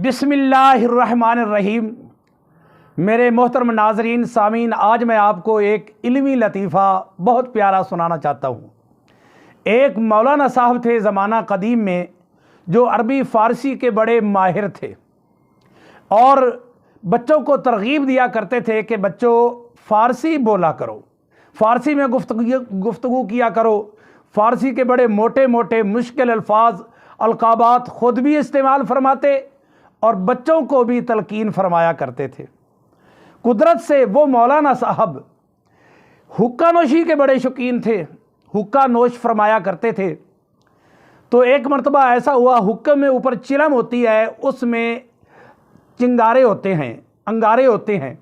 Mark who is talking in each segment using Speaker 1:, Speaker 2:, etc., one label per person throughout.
Speaker 1: بسم اللہ الرحمن الرحیم۔ میرے محترم ناظرین سامعین، آج میں آپ کو ایک علمی لطیفہ بہت پیارا سنانا چاہتا ہوں۔ ایک مولانا صاحب تھے زمانہ قدیم میں، جو عربی فارسی کے بڑے ماہر تھے اور بچوں کو ترغیب دیا کرتے تھے کہ بچوں فارسی بولا کرو، فارسی میں گفتگو کیا کرو، فارسی کے بڑے موٹے موٹے مشکل الفاظ القابات خود بھی استعمال فرماتے اور بچوں کو بھی تلقین فرمایا کرتے تھے۔ قدرت سے وہ مولانا صاحب حقہ نوشی کے بڑے شوقین تھے، حقہ نوش فرمایا کرتے تھے۔ تو ایک مرتبہ ایسا ہوا، حقہ میں اوپر چلم ہوتی ہے، اس میں چنگارے ہوتے ہیں، انگارے ہوتے ہیں،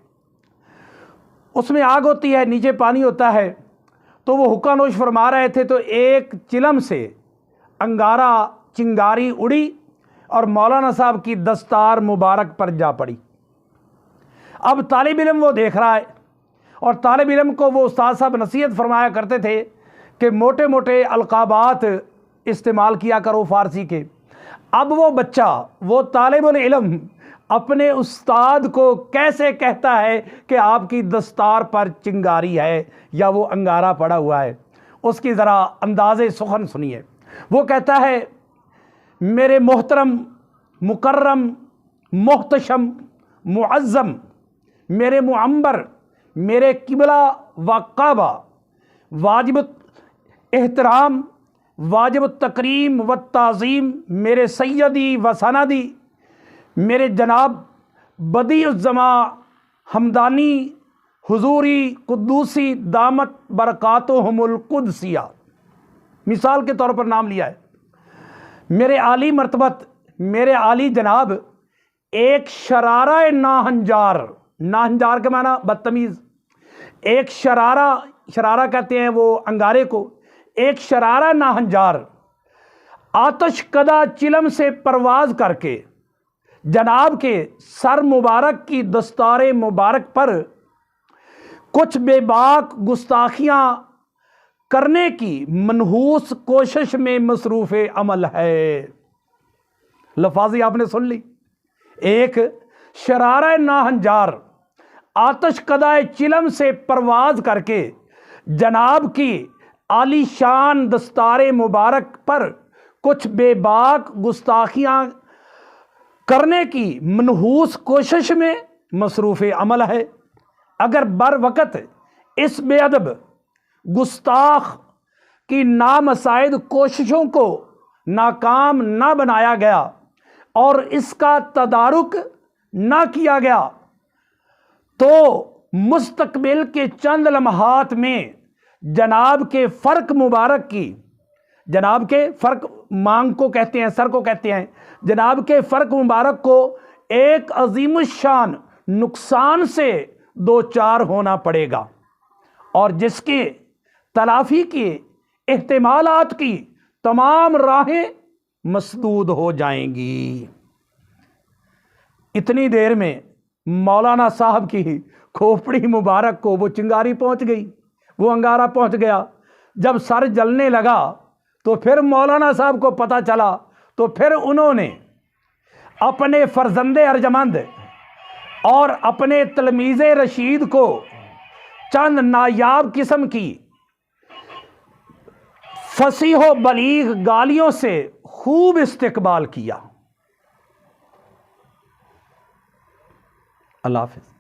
Speaker 1: اس میں آگ ہوتی ہے، نیچے پانی ہوتا ہے۔ تو وہ حقہ نوش فرما رہے تھے تو ایک چلم سے انگارہ چنگاری اڑی اور مولانا صاحب کی دستار مبارک پر جا پڑی۔ اب طالب علم وہ دیکھ رہا ہے، اور طالب علم کو وہ استاد صاحب نصیحت فرمایا کرتے تھے کہ موٹے موٹے القابات استعمال کیا کرو فارسی کے۔ اب وہ بچہ، وہ طالب العلم اپنے استاد کو کیسے کہتا ہے کہ آپ کی دستار پر چنگاری ہے یا وہ انگارہ پڑا ہوا ہے؟ اس کی ذرا انداز سخن سنیے۔ وہ کہتا ہے، میرے محترم مکرم محتشم معظم، میرے معمبر، میرے قبلہ و کعبہ، واجب احترام، واجب التکریم و تعظیم، میرے سیدی و سندی، میرے جناب بدیع الزماں ہمدانی حضوری قدوسی دامت برکاتہم القدسیہ، مثال کے طور پر نام لیا ہے۔ میرے عالی مرتبت، میرے عالی جناب ایک شرارہ ناہنجار، ناہنجار کے معنی بدتمیز، ایک شرارہ کہتے ہیں وہ انگارے کو، ایک شرارہ ناہنجار آتش کدہ چلم سے پرواز کر کے جناب کے سر مبارک کی دستار مبارک پر کچھ بے باک گستاخیاں کرنے کی منحوس کوشش میں مصروف عمل ہے۔ لفاظی آپ نے سن لی، ایک شرارہ ناہنجار آتش کدہ چلم سے پرواز کر کے جناب کی عالی شان دستار مبارک پر کچھ بے باک گستاخیاں کرنے کی منحوس کوشش میں مصروف عمل ہے۔ اگر بر وقت اس بے ادب گستاخ کی نامساعد کوششوں کو ناکام نہ بنایا گیا اور اس کا تدارک نہ کیا گیا تو مستقبل کے چند لمحات میں جناب کے فرق مبارک کی، جناب کے فرق مانگ کو کہتے ہیں، سر کو کہتے ہیں، جناب کے فرق مبارک کو ایک عظیم الشان نقصان سے دوچار ہونا پڑے گا، اور جس کے تلافی کے احتمالات کی تمام راہیں مسدود ہو جائیں گی۔ اتنی دیر میں مولانا صاحب کی کھوپڑی مبارک کو وہ چنگاری پہنچ گئی، وہ انگارہ پہنچ گیا۔ جب سر جلنے لگا تو پھر مولانا صاحب کو پتہ چلا، تو پھر انہوں نے اپنے فرزند ارجمند اور اپنے تلمیذ رشید کو چند نایاب قسم کی فصیح و بلیغ گالیوں سے خوب استقبال کیا۔ اللہ حافظ۔